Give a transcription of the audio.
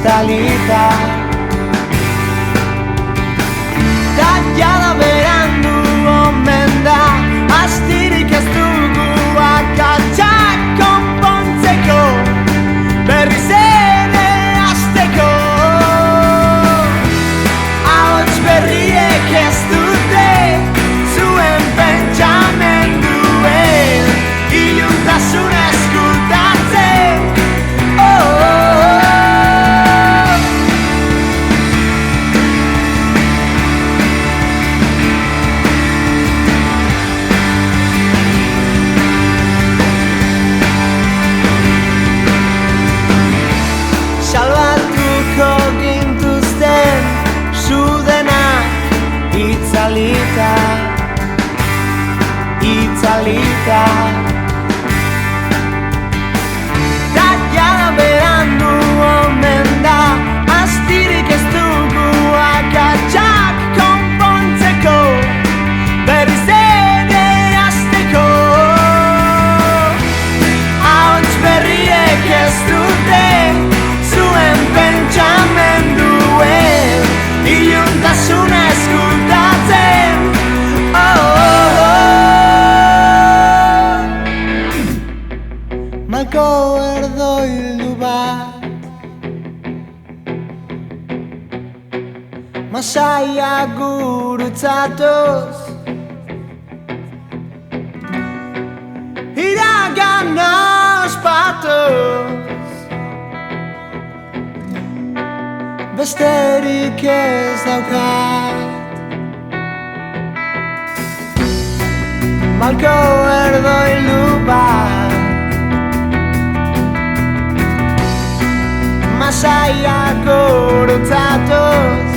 estalita. Da jada berandu omen da, astirik ez dugu akatsak konpontzeko, berriz ere hasteko. Ahots berriek ez dute zuen pentsamenduen iluntasuna eskultatzen. Salbatuko gintuzten zudenak itzalita, itzalita. Da jada berandu omen da, astirik ez dugu akatsak konpontzeko, berriz ere hasteko. Ahots berriek ez dute zuen pentsamenduen iluntasuna eskultatzen. Malko erdoildu bat, masaiak gurutzatoz, iragana ospatoz, besterik ez daukat. Malko erdoildu bat, masaiak gurutzatoz,